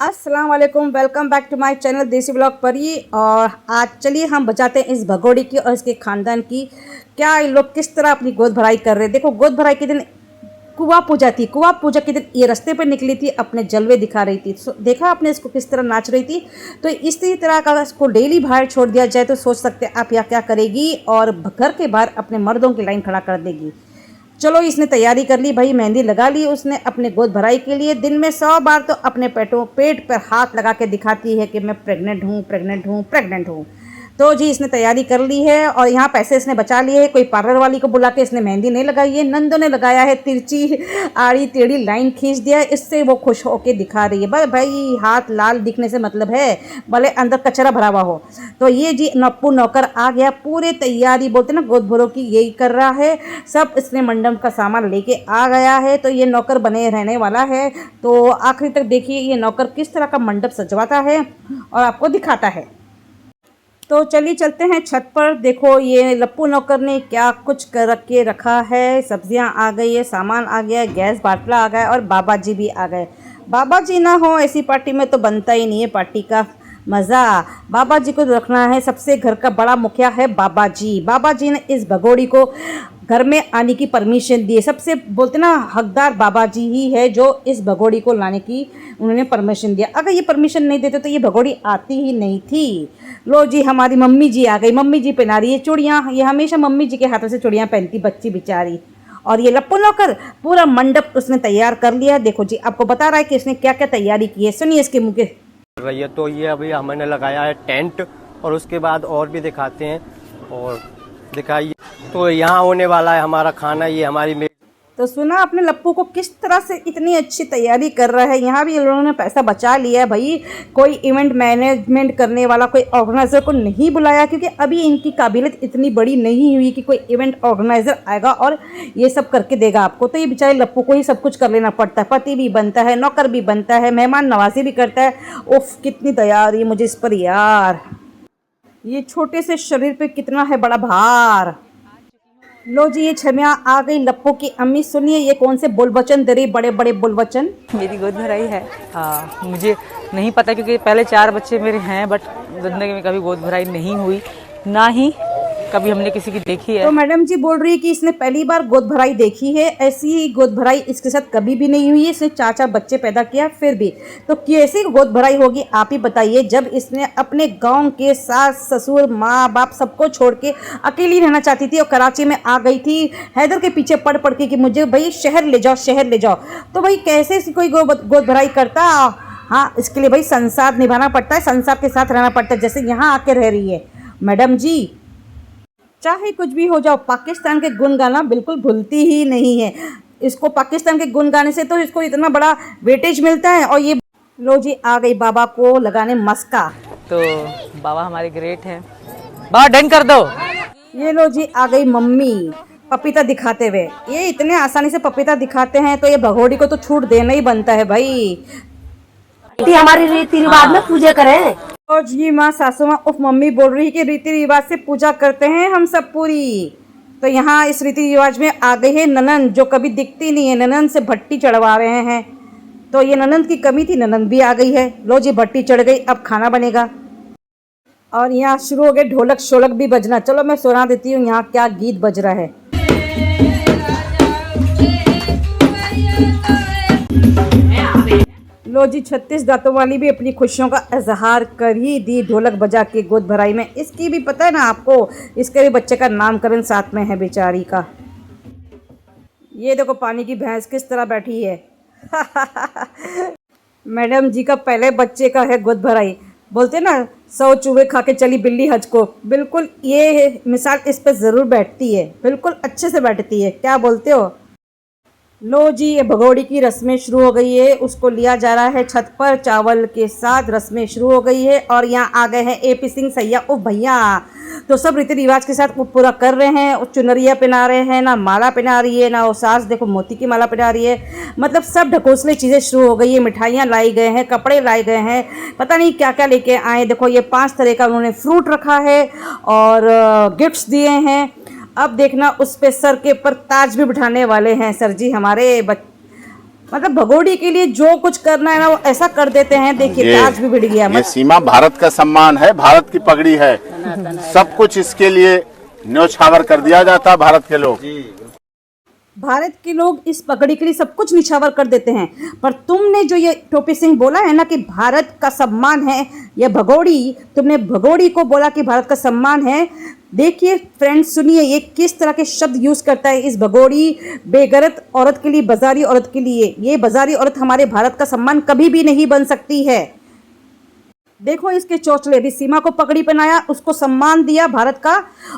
अस्सलाम वालेकुम, welcome back to my channel Desi blog Pari. और आज चलिए हम बचाते हैं इस भगोड़ी की और इसके ख़ानदान की। क्या ये लोग किस तरह अपनी गोद भराई कर रहे हैं। देखो, गोद भराई के दिन कुआं पूजा थी। कुआं पूजा के दिन ये रास्ते पर निकली थी, अपने जलवे दिखा रही थी। देखा आपने इसको किस तरह नाच रही थी। तो इसी तरह का इसको डेली बाहर छोड़ दिया जाए तो सोच सकते हैं आप यहाँ क्या करेगी, और घर के बाहर अपने मर्दों की लाइन खड़ा कर देगी। चलो, इसने तैयारी कर ली भाई, मेहंदी लगा ली उसने अपने गोद भराई के लिए। दिन में 100 बार तो अपने पेट पर हाथ लगा के दिखाती है कि मैं प्रेग्नेंट हूँ, प्रेग्नेंट हूँ, प्रेग्नेंट हूँ। तो जी इसने तैयारी कर ली है और यहाँ पैसे इसने बचा लिए हैं। कोई पार्लर वाली को बुला के इसने मेहंदी नहीं लगाई है, नंदों ने लगाया है। तिरछी आड़ी टेढ़ी लाइन खींच दिया है, इससे वो खुश होके दिखा रही है। बस भाई, हाथ लाल दिखने से मतलब है, भले अंदर कचरा भरा हुआ हो। तो ये जी नप्पू नौकर आ गया, पूरे तैयारी बोलते ना गोद भरों की यही कर रहा है। सब इसने मंडप का सामान लेके आ गया है, तो ये नौकर बने रहने वाला है। तो आखिरी तक देखिए ये नौकर किस तरह का मंडप सजवाता है और आपको दिखाता है। तो चलिए चलते हैं छत पर। देखो ये लप्पू नौकर ने क्या कुछ कर के रखा है। सब्जियां आ गई है, सामान आ गया है, गैस बाटला आ गया और बाबा जी भी आ गए। बाबा जी ना हो ऐसी पार्टी में तो बनता ही नहीं है पार्टी का मज़ा। बाबा जी को रखना है, सबसे घर का बड़ा मुखिया है बाबा जी। बाबा जी ने इस भगोड़ी को घर में आने की परमिशन दी है। सबसे बोलते ना हकदार बाबा जी ही है जो इस भगोड़ी को लाने की उन्होंने परमिशन दिया। अगर ये परमिशन नहीं देते तो ये भगोड़ी आती ही नहीं थी। लो जी, हमारी मम्मी जी आ गई। मम्मी जी पहना रही है चूड़ियाँ। ये हमेशा मम्मी जी के हाथों से चूड़ियाँ पहनती बच्ची बेचारी। और ये लप्पू नौकर पूरा मंडप उसने तैयार कर लिया। देखो जी, आपको बता रहा है कि इसने क्या क्या तैयारी की है, सुनिए इसके मुँह के। रही है। तो ये अभी हमने लगाया है टेंट, और उसके बाद और भी दिखाते हैं और दिखाइए। तो यहाँ होने वाला है हमारा खाना, ये हमारी मेज। तो सुना आपने लप्पू को किस तरह से इतनी अच्छी तैयारी कर रहा है। यहाँ भी इन लोगों ने पैसा बचा लिया है भाई। कोई इवेंट मैनेजमेंट करने वाला, कोई ऑर्गेनाइजर को नहीं बुलाया, क्योंकि अभी इनकी काबिलियत इतनी बड़ी नहीं हुई कि कोई इवेंट ऑर्गेनाइजर आएगा और ये सब करके देगा आपको। तो ये बेचारे लप्पू को ही सब कुछ कर लेना पड़ता है। पति भी बनता है, नौकर भी बनता है, मेहमान नवाजी भी करता है। उफ, कितनी दया आ रही है मुझे इस पर यार। ये छोटे से शरीर पे कितना है बड़ा भार। लो जी, ये छमिया आ गई लप्पू की अम्मी। सुनिए ये कौन से बोलवचन दे रही, बड़े बड़े बोलवचन। मेरी गोद भराई है। मुझे नहीं पता क्योंकि पहले 4 बच्चे मेरे हैं, बट जिंदगी में कभी गोद भराई नहीं हुई, ना ही कभी हमने किसी की देखी है। तो मैडम जी बोल रही है कि इसने पहली बार गोद भराई देखी है। ऐसी गोद भराई इसके साथ कभी भी नहीं हुई है। इसने 4 बच्चे पैदा किया फिर भी। तो कैसी गोद भराई होगी आप ही बताइए, जब इसने अपने गांव के सास ससुर माँ बाप सबको छोड़ के अकेली रहना चाहती थी और कराची में आ गई थी हैदर के पीछे पड़ पड़ के कि मुझे भाई शहर ले जाओ, शहर ले जाओ। तो भाई कैसे कोई गोद भराई करता। हाँ, इसके लिए भाई संसार निभाना पड़ता है, संसार के साथ रहना पड़ता है, जैसे यहाँ आके रह रही है मैडम जी। चाहे कुछ भी हो जाओ, पाकिस्तान के गुण गाना बिल्कुल भूलती ही नहीं है। इसको पाकिस्तान के गुण गाने से तो इसको इतना बड़ा वेटेज मिलता है। और ये लो जी आ गई बाबा को लगाने मस्का। तो बाबा हमारे ग्रेट हैं। बाबा डन कर दो। ये लो जी आ गई मम्मी पपीता दिखाते हुए। ये इतने आसानी से पपीता दिखाते हैं तो ये भगोड़ी को तो छूट देना ही बनता है भाई। हमारी रीति रिवाज में पूजा करें। और जी माँ सासू माँ उफ मम्मी बोल रही है कि रीति रिवाज से पूजा करते हैं हम सब पूरी। तो यहाँ इस रीति रिवाज में आ गई है ननंद, जो कभी दिखती नहीं है। ननंद से भट्टी चढ़वा रहे हैं। तो ये ननंद की कमी थी, ननंद भी आ गई है। लो जी भट्टी चढ़ गई, अब खाना बनेगा। और यहाँ शुरू हो गए ढोलक शोलक भी बजना। चलो मैं सुना देती हूँ यहाँ क्या गीत बज रहा है। लो जी 36 दांतों वाली भी अपनी खुशियों का इजहार कर ही दी ढोलक बजा के गोद भराई में। इसकी भी पता है ना आपको, इसके भी बच्चे का नामकरण साथ में है बेचारी का। ये देखो पानी की भैंस किस तरह बैठी है। मैडम जी का पहले बच्चे का है गोद भराई। बोलते ना 100 चूहे खा के चली बिल्ली हज को, बिल्कुल ये मिसाल इस पर ज़रूर बैठती है, बिल्कुल अच्छे से बैठती है। क्या बोलते हो। लो जी, ये भगोड़ी की रस्में शुरू हो गई है। उसको लिया जा रहा है छत पर, चावल के साथ रस्में शुरू हो गई है। और यहाँ आ गए हैं AP सिंह सैया ओ भैया। तो सब रीति रिवाज के साथ वो पूरा कर रहे हैं। वो चुनरिया पहना रहे हैं, ना माला पहना रही है, ना वो सास देखो मोती की माला पहना रही है। मतलब सब ढकोसले चीज़ें शुरू हो गई है। मिठाइयाँ लाई गए हैं, कपड़े लाए गए हैं, पता नहीं क्या क्या लेके आए। देखो ये 5 तरह का उन्होंने फ्रूट रखा है और गिफ्ट्स दिए हैं। अब देखना उस पे सर के ऊपर ताज भी बिठाने वाले हैं सर जी हमारे मतलब भगोड़ी के लिए जो कुछ करना है ना वो ऐसा कर देते हैं। देखिए ये- ताज भी बिड़ गया। ये सीमा भारत का सम्मान है, भारत की पगड़ी है, सब कुछ इसके लिए न्योछावर कर दिया जाता है भारत के लोग। भारत के लोग इस पगड़ी के लिए सब कुछ निछावर कर देते हैं, पर तुमने जो ये टोपी सिंह बोला है ना कि भारत का सम्मान है ये भगोड़ी, तुमने भगोड़ी को बोला कि भारत का सम्मान है। देखिए फ्रेंड्स, सुनिए ये किस तरह के शब्द यूज करता है इस भगोड़ी बेगरत औरत के लिए, बाजारी औरत के लिए। ये बाजारी औरत हमारे भारत का सम्मान कभी भी नहीं बन सकती है। देखो इसके चौचले, अभी सीमा को पगड़ी पहनाया, उसको सम्मान दिया भारत का,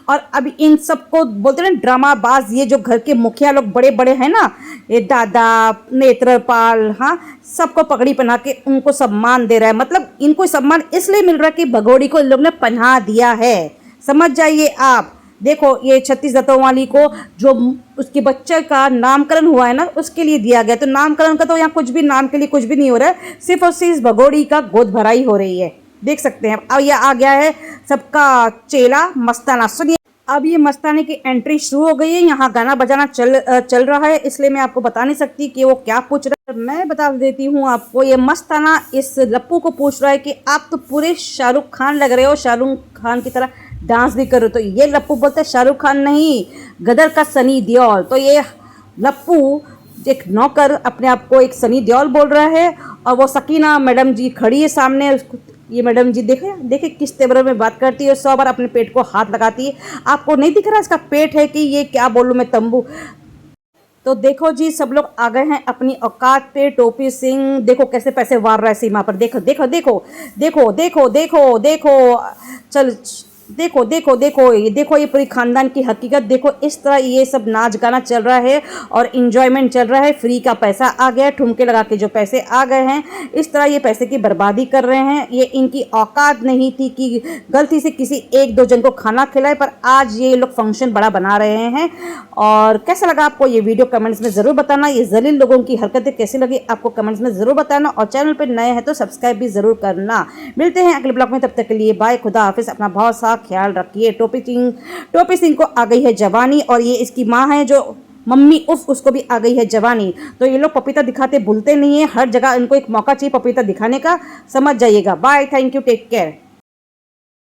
और अभी इन सबको बोलते हैं ना ड्रामाबाज, ये जो घर के मुखिया लोग बड़े बड़े हैं ना, ये दादा नेत्रपाल, हाँ, सबको पगड़ी पहना के उनको सम्मान दे रहा है। मतलब इनको सम्मान इसलिए मिल रहा है कि भगोड़ी को इन लोग ने पहना दिया है। समझ जाइए आप। देखो ये 36 दंतों वाली को जो उसके बच्चे का नामकरण हुआ है ना उसके लिए दिया गया, तो नामकरण का तो यहाँ कुछ भी, नाम के लिए कुछ भी नहीं हो रहा है, सिर्फ और सिर्फ इस भगोड़ी का गोद भराई हो रही है। देख सकते हैं। अब ये आ गया है सबका चेला मस्ताना। सुनिए अब ये मस्ताने की एंट्री शुरू हो गई है। यहाँ गाना बजाना चल रहा है, इसलिए मैं आपको बता नहीं सकती कि वो क्या पूछ रहा है। मैं बता देती हूँ आपको, ये मस्ताना इस लप्पू को पूछ रहा है कि आप तो पूरे शाहरुख खान लग रहे हो, शाहरुख खान की तरह डांस भी करो। तो ये लप्पू बोलते हैं शाहरुख खान नहीं, गदर का सनी देओल। तो ये लप्पू एक नौकर अपने आप को एक सनी देओल बोल रहा है, और वो सकीना मैडम जी खड़ी है सामने। उसको ये मैडम जी देखे किस तेवर में बात करती है, 100 बार अपने पेट को हाथ लगाती है। आपको नहीं दिख रहा इसका पेट है कि ये क्या बोलूँ मैं, तंबू। तो देखो जी सब लोग आ गए हैं अपनी औकात पे। टोपी सिंह देखो कैसे पैसे वार रहा है सीमा पर। देखो देखो देखो देखो देखो देखो देखो चल देखो देखो देखो ये पूरी खानदान की हकीकत। देखो इस तरह ये सब नाच गाना चल रहा है और इंजॉयमेंट चल रहा है। फ्री का पैसा आ गया, ठुमके लगा के जो पैसे आ गए हैं, इस तरह ये पैसे की बर्बादी कर रहे हैं। ये इनकी औकात नहीं थी कि गलती से किसी एक दो जन को खाना खिलाए, पर आज ये लोग फंक्शन बड़ा बना रहे हैं। और कैसा लगा आपको ये वीडियो कमेंट्स में ज़रूर बताना। ये जलील लोगों की हरकतें कैसी लगी आपको कमेंट्स में ज़रूर बताना, और चैनल पर नए हैं तो सब्सक्राइब भी ज़रूर करना। मिलते हैं अगले ब्लॉग में, तब तक के लिए बाय, खुदा हाफिज़, अपना बहुत सा ख्याल रखिए। टोपी सिंह को आ गई है जवानी, और ये इसकी माँ है जो मम्मी उफ, उसको भी आ गई है जवानी। तो ये लोग पपीता दिखाते भूलते नहीं है, हर जगह इनको एक मौका चाहिए पपीता दिखाने का। समझ जाइएगा। Bye, thank you, take care.